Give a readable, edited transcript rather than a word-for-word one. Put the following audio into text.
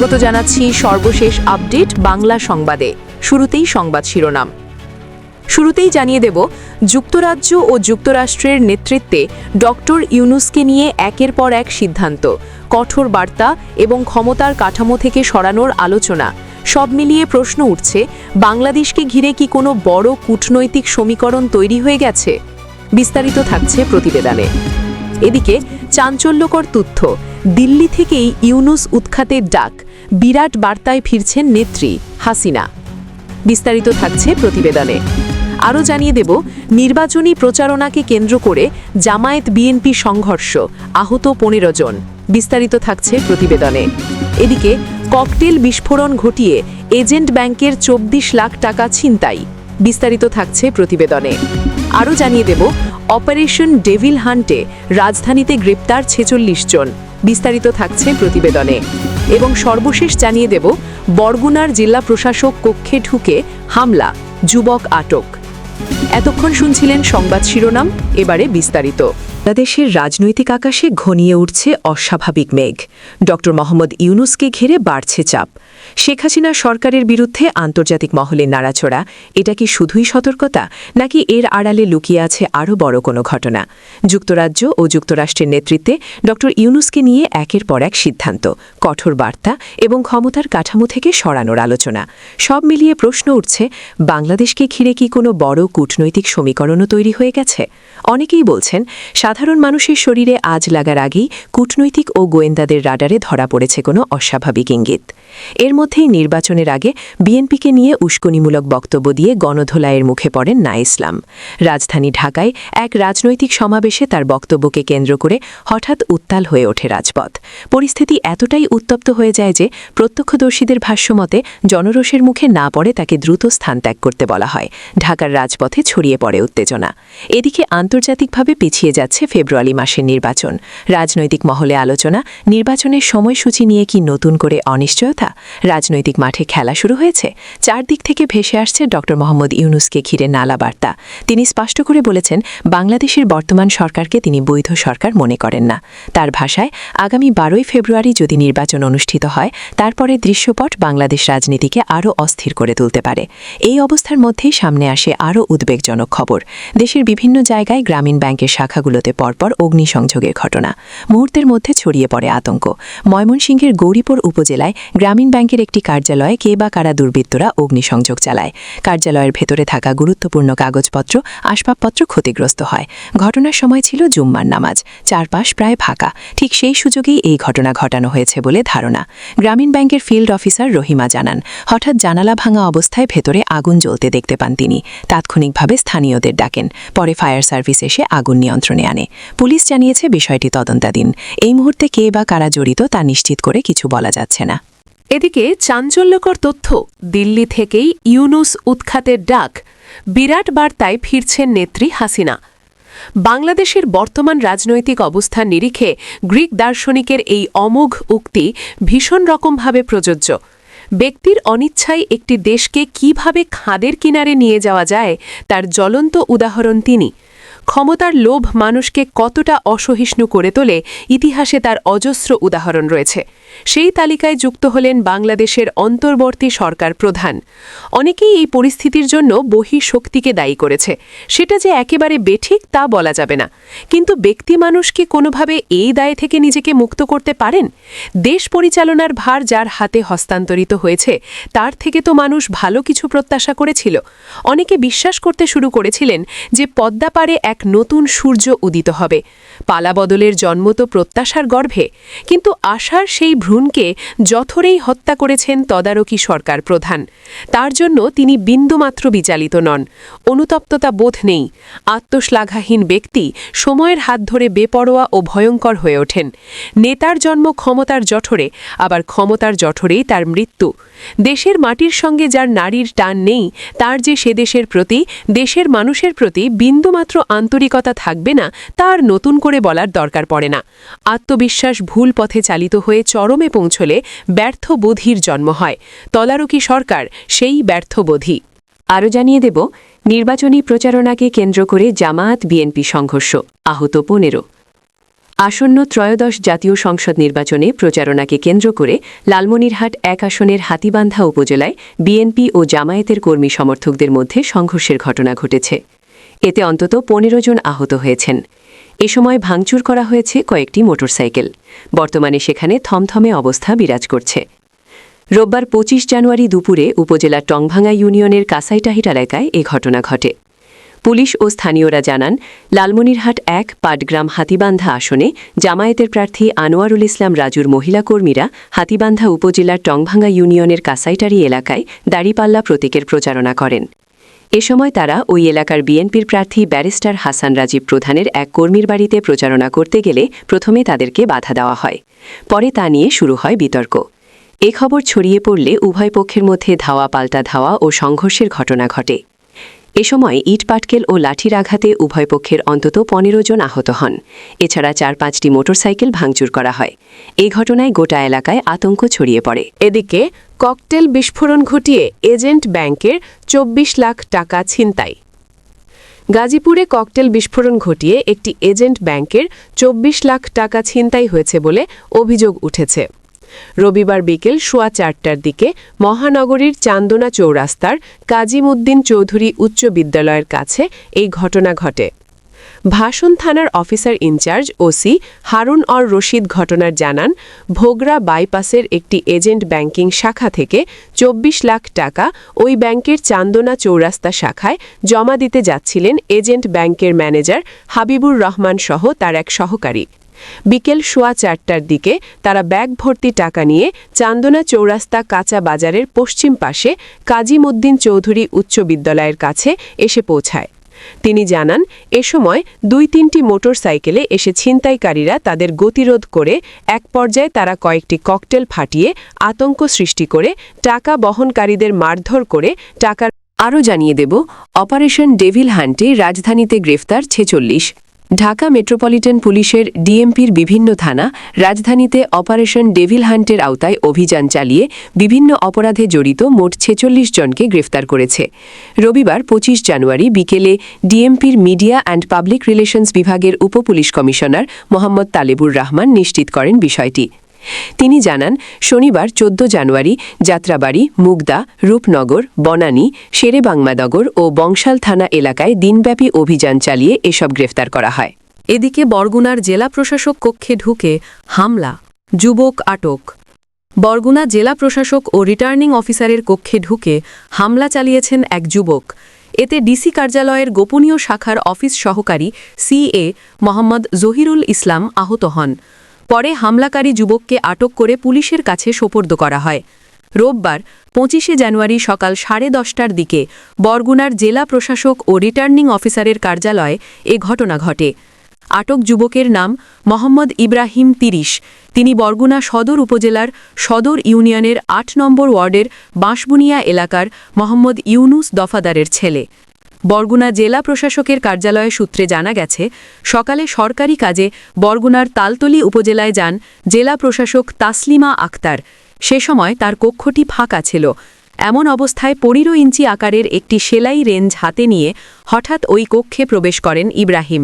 স্বাগত জানাচ্ছি সর্বশেষ আপডেট বাংলা সংবাদে। শুরুতেই সংবাদ শিরোনাম। শুরুতেই জানিয়ে দেব, যুক্তরাজ্য ও যুক্তরাষ্ট্রের নেতৃত্বে ডক্টর ইউনূসকে নিয়ে একের পর এক সিদ্ধান্ত, কঠোর বার্তা এবং ক্ষমতার কাঠামো থেকে সরানোর আলোচনা। সব মিলিয়ে প্রশ্ন উঠছে, বাংলাদেশকে ঘিরে কি কোনো বড় কূটনৈতিক সমীকরণ তৈরি হয়ে গেছে? বিস্তারিত থাকছে প্রতিবেদনে। এদিকে চাঞ্চল্যকর তথ্য, দিল্লি থেকেই ইউনূস উৎখাতের ডাক, বিরাট বার্তায় ফিরছেন নেত্রী হাসিনা। বিস্তারিত থাকছে প্রতিবেদনে। আরও জানিয়ে দেব, নির্বাচনী প্রচারণাকে কেন্দ্র করে জামায়াত বিএনপি সংঘর্ষ, আহত 15 জন। বিস্তারিত থাকছে প্রতিবেদনে। এদিকে ককটেল বিস্ফোরণ ঘটিয়ে এজেন্ট ব্যাংকের 24 লাখ টাকা ছিনতাই। বিস্তারিত থাকছে প্রতিবেদনে। আরও জানিয়ে দেব, অপারেশন ডেভিল হান্টে রাজধানীতে গ্রেপ্তার 46 জন। বিস্তারিত থাকছে প্রতিবেদনে। এবং সর্বশেষ জানিয়ে দেব, বরগুনার জেলা প্রশাসক কক্ষে ঢুকে হামলা, যুবক আটক। এতক্ষণ শুনছিলেন সংবাদ শিরোনাম, এবারে বিস্তারিত। বাংলাদেশের রাজনৈতিক আকাশে ঘনিয়ে উঠছে অস্বাভাবিক মেঘ। ডক্টর মোহাম্মদ ইউনূসকে ঘিরে বাড়ছে চাপ। শেখ হাসিনা সরকারের বিরুদ্ধে আন্তর্জাতিক মহলে নাড়াচড়া, এটা কি শুধুই সতর্কতা, নাকি এর আড়ালে লুকিয়ে আছে আরও বড় কোনো ঘটনা? যুক্তরাজ্য ও যুক্তরাষ্ট্রের নেতৃত্বে ডক্টর ইউনূসকে নিয়ে একের পর এক সিদ্ধান্ত, কঠোর বার্তা এবং ক্ষমতার কাঠামো থেকে সরানোর আলোচনা। সব মিলিয়ে প্রশ্ন উঠছে, বাংলাদেশকে ঘিরে কি কোনো বড় কূটনৈতিক সমীকরণও তৈরি হয়ে গেছে? অনেকেই বলছেন, সাধারণ মানুষের শরীরে আজ লাগার আগেই কূটনৈতিক ও গোয়েন্দাদের রাডারে ধরা পড়েছে কোনো অস্বাভাবিক ইঙ্গিত। এর মধ্যেই নির্বাচনের আগে বিএনপিকে নিয়ে উস্কানিমূলক বক্তব্য দিয়ে গণধোলাইয়ের মুখে পড়েন না ইসলাম। রাজধানী ঢাকায় এক রাজনৈতিক সমাবেশে তার বক্তব্যকে কেন্দ্র করে হঠাৎ উত্তাল হয়ে ওঠে রাজপথ। পরিস্থিতি এতটাই উত্তপ্ত হয়ে যায় যে প্রত্যক্ষদর্শীদের ভাষ্যমতে জনরোষের মুখে না পড়ে তাকে দ্রুত স্থান ত্যাগ করতে বলা হয়। ঢাকার রাজপথে ছড়িয়ে পড়ে উত্তেজনা। এদিকে আন্তর্জাতিকভাবে পিছিয়ে যাচ্ছে ফেব্রুয়ারি মাসের নির্বাচন। রাজনৈতিক মহলে আলোচনা, নির্বাচনের সময়সূচি নিয়ে কি নতুন করে অনিশ্চয়তা? রাজনৈতিক মাঠে খেলা শুরু হয়েছে। চারদিক থেকে ভেসে আসছে ডক্টর মোহাম্মদ ইউনূসকে ঘিরে নালা বার্তা। তিনি স্পষ্ট করে বলেছেন, বাংলাদেশের বর্তমান সরকারকে তিনি বৈধ সরকার মনে করেন না। তার ভাষায়, আগামী 12 ফেব্রুয়ারি যদি নির্বাচন অনুষ্ঠিত হয়, তারপরে দৃশ্যপট বাংলাদেশ রাজনীতিকে আরও অস্থির করে তুলতে পারে। এই অবস্থার মধ্যেই সামনে আসে আরও উদ্বেগজনক খবর। দেশের বিভিন্ন জায়গায় গ্রামীণ ব্যাংকের শাখাগুলোতে পরপর অগ্নিসংযোগের ঘটনা। মুহূর্তের মধ্যে ছড়িয়ে পড়ে আতঙ্ক। ময়মনসিংহের গৌরীপুর উপজেলায় গ্রামীণ ব্যাংকের একটি কার্যালয়ে কে বা কারা দুর্বৃত্তরা অগ্নিসংযোগ চালায়। কার্যালয়ের ভেতরে থাকা গুরুত্বপূর্ণ কাগজপত্র, আসবাবপত্র ক্ষতিগ্রস্ত হয়। ঘটনার সময় ছিল জুম্মার নামাজ। চারপাশ প্রায় ফাঁকা। ঠিক সেই সুযোগেই এই ঘটনা ঘটানো হয়েছে বলে ধারণা। গ্রামীণ ব্যাংকের ফিল্ড অফিসার রহিমা জানান, হঠাৎ জানালা ভাঙা অবস্থায় ভেতরে আগুন জ্বলতে দেখতে পান তিনি। তাৎক্ষণিকভাবে স্থানীয়দের ডাকেন। পরে ফায়ার সার্ভিস এসে আগুন নিয়ন্ত্রণে আনে। পুলিশ জানিয়েছে বিষয়টি তদন্তাধীন। এই মুহূর্তে কে বা কারা জড়িত তা নিশ্চিত করে কিছু বলা যাচ্ছে না। এদিকে চাঞ্চল্যকর তথ্য, দিল্লি থেকেই ইউনূস উৎখাতের ডাক, বিরাট বার্তায় ফিরছেন নেত্রী হাসিনা। বাংলাদেশের বর্তমান রাজনৈতিক অবস্থার নিরিখে গ্রিক দার্শনিকের এই অমোঘ উক্তি ভীষণ রকমভাবে প্রযোজ্য। ব্যক্তির অনিচ্ছায় একটি দেশকে কিভাবে খাদের কিনারে নিয়ে যাওয়া যায়, তার জ্বলন্ত উদাহরণ তিনি। ক্ষমতার লোভ মানুষকে কতটা অসহিষ্ণু করে তোলে, ইতিহাসে তার অজস্র উদাহরণ রয়েছে। সেই তালিকায় যুক্ত হলেন বাংলাদেশের অন্তর্বর্তী সরকার প্রধান। অনেকেই এই পরিস্থিতির জন্য বহিঃশক্তিকে দায়ী করেছে। সেটা যে একেবারে বেঠিক তা বলা যাবে না, কিন্তু ব্যক্তি মানুষ কি কোনোভাবে এই দায় থেকে নিজেকে মুক্ত করতে পারেন? দেশ পরিচালনার ভার যার হাতে হস্তান্তরিত হয়েছে, তার থেকে তো মানুষ ভালো কিছু প্রত্যাশা করেছিল। অনেকে বিশ্বাস করতে শুরু করেছিলেন যে পদ্মা পারে এক নতুন সূর্য উদিত হবে। পালাবদলের জন্ম তো প্রত্যাশার গর্ভে, কিন্তু আশার সেই ভ্রূণকে যথরেই হত্যা করেছেন তদারকি সরকার প্রধান। তার জন্য তিনি বিন্দুমাত্র বিচালিত নন। অনুতপ্ততা বোধ নেই। আত্মশ্লাঘাহীন ব্যক্তি সময়ের হাত ধরে বেপরোয়া ও ভয়ঙ্কর হয়ে ওঠেন। নেতার জন্ম ক্ষমতার জঠরে, আবার ক্ষমতার জঠরেই তার মৃত্যু। দেশের মাটির সঙ্গে যার নারীর টান নেই, তার যে সে দেশের প্রতি, দেশের মানুষের প্রতি বিন্দুমাত্র আন্তরিকতা থাকবে না, তার নতুন করে বলার দরকার পড়ে না। আত্মবিশ্বাস ভুল পথে চালিত হয়ে চরমে পৌঁছলে ব্যর্থ বোধির জন্ম হয়। তদারকি সরকার সেই ব্যর্থ বোধি। আরও জানিয়ে দেব, নির্বাচনী প্রচারণাকে কেন্দ্র করে জামায়াত বিএনপি সংঘর্ষ, আহত 15। আসন্ন ত্রয়োদশ জাতীয় সংসদ নির্বাচনে প্রচারণাকে কেন্দ্র করে লালমনিরহাট ১ আসনের হাতীবান্ধা উপজেলায় বিএনপি ও জামায়াতের কর্মী সমর্থকদের মধ্যে সংঘর্ষের ঘটনা ঘটেছে। এতে অন্তত ১৫ জন আহত হয়েছেন। এ সময় ভাঙচুর করা হয়েছে কয়েকটি মোটরসাইকেল। বর্তমানে সেখানে থমথমে অবস্থা বিরাজ করছে। রোববার ২৫ জানুয়ারি দুপুরে উপজেলার টংভাঙ্গা ইউনিয়নের কাসাইটাহিট এলাকায় এ ঘটনা ঘটে। পুলিশ ও স্থানীয়রা জানান, লালমনিরহাট ১ পাটগ্রাম হাতীবান্ধা আসনে জামায়াতের প্রার্থী আনোয়ারুল ইসলাম রাজুর মহিলা কর্মীরা হাতীবান্ধা উপজেলার টংভাঙ্গা ইউনিয়নের কাসাইটারি এলাকায় দাড়িপাল্লা প্রতীকের প্রচারণা করেন। এ সময় তারা ওই এলাকার বিএনপির প্রার্থী ব্যারিস্টার হাসান রাজীব প্রধানের এক কর্মীর বাড়িতে প্রচারণা করতে গেলে প্রথমে তাদেরকে বাধা দেওয়া হয়। পরে তা নিয়ে শুরু হয় বিতর্ক। এ খবর ছড়িয়ে পড়লে উভয় পক্ষের মধ্যে ধাওয়া পাল্টা ধাওয়া ও সংঘর্ষের ঘটনা ঘটে। এ সময় ইটপাটকেল ও লাঠির আঘাতে উভয় পক্ষের অন্তত ১৫ জন আহত হন। এছাড়া ৪-৫টি মোটরসাইকেল ভাঙচুর করা হয়। এই ঘটনায় গোটা এলাকায় আতঙ্ক ছড়িয়ে পড়ে। এদিকে ককটেল বিস্ফোরণ ঘটিয়ে এজেন্ট ব্যাংকের ২৪ লাখ টাকা ছিনতাই। গাজীপুরে ককটেল বিস্ফোরণ ঘটিয়ে একটি এজেন্ট ব্যাংকের ২৪ লাখ টাকা ছিনতাই হয়েছে বলে অভিযোগ উঠেছে। রবিবার বিকেল সোয়া ৪টার দিকে মহানগরীর চান্দনা চৌরাস্তার কাজিমউদ্দিন চৌধুরী উচ্চ বিদ্যালয়ের কাছে এই ঘটনা ঘটে। ভাষণ থানার officer in charge OC Harun or Rashid ঘটনার জানান, ভোগড়া বাইপাসের একটি এজেন্ট ব্যাংকিং শাখা থেকে ২৪ লাখ টাকা ওই ব্যাংকের চান্দনা চৌরাস্তা শাখায় জমা দিতে যাচ্ছিলেন এজেন্ট ব্যাংকের ম্যানেজার হাবিবুর রহমান সহ তার এক সহকারী। বিকেল সোয়া ৪টার দিকে তারা ব্যাগ ভর্তি টাকা নিয়ে চান্দনা চৌরাস্তা কাঁচা বাজারের পশ্চিম পাশে কাজিমউদ্দিন চৌধুরী উচ্চ বিদ্যালয়ের কাছে এসে পৌঁছায়। তিনি জানান, এ সময় ২-৩টি মোটরসাইকেলে এসে ছিনতাইকারীরা তাদের গতিরোধ করে এক পর্যায়ে তারা কয়েকটি ককটেল ফাটিয়ে আতঙ্ক সৃষ্টি করে টাকা বহনকারীদের মারধর করে টাকার। আরও জানিয়ে দেব, অপারেশন ডেভিল হান্টে রাজধানীতে গ্রেফতার ৪৬। ঢাকা মেট্রোপলিটন পুলিশের ডিএমপির বিভিন্ন থানা রাজধানীতে অপারেশন ডেভিল হান্টের আওতায় অভিযান চালিয়ে বিভিন্ন অপরাধে জড়িত মোট ৪৬ জনকে গ্রেফতার করেছে। রবিবার ২৫ জানুয়ারি বিকেলে ডিএমপির মিডিয়া অ্যান্ড পাবলিক রিলেশনস বিভাগের উপপুলিশ কমিশনার মোহাম্মদ তালেবুর রহমান নিশ্চিত করেন বিষয়টি। তিনি জানান, শনিবার ১৪ জানুয়ারি যাত্রাবাড়ি, মুগদা, রূপনগর, বনানী, শেরেবাংমানগর ও বংশাল থানা এলাকায় দিনব্যাপী অভিযান চালিয়ে এসব গ্রেফতার করা হয়। এদিকে বরগুনার জেলা প্রশাসক কক্ষে ঢুকে হামলা, যুবক আটক। বরগুনা জেলা প্রশাসক ও রিটার্নিং অফিসারের কক্ষে ঢুকে হামলা চালিয়েছেন এক যুবক। এতে ডিসি কার্যালয়ের গোপনীয় শাখার অফিস সহকারী সিএ মোহাম্মদ জহিরুল ইসলাম আহত হন। পরে হামলাকারী যুবককে আটক করে পুলিশের কাছে সোপর্দ করা হয়। রোববার ২৫ জানুয়ারি সকাল ১০:৩০টার দিকে বরগুনার জেলা প্রশাসক ও রিটার্নিং অফিসারের কার্যালয়ে এ ঘটনা ঘটে। আটক যুবকের নাম মোহাম্মদ ইব্রাহিম ৩০। তিনি বরগুনা সদর উপজেলার সদর ইউনিয়নের ৮ নম্বর ওয়ার্ডের বাঁশবুনিয়া এলাকার মোহাম্মদ ইউনুস দফাদারের ছেলে। বরগুনা জেলা প্রশাসকের কার্যালয় সূত্রে জানা গেছে, সকালে সরকারি কাজে বরগুনার তালতলী উপজেলায় যান জেলা প্রশাসক তাসলিমা আক্তার। সে সময় তার কক্ষটি ফাঁকা ছিল। এমন অবস্থায় ১৫ ইঞ্চি আকারের একটি সেলাই রেঞ্জ হাতে নিয়ে হঠাৎ ওই কক্ষে প্রবেশ করেন ইব্রাহিম।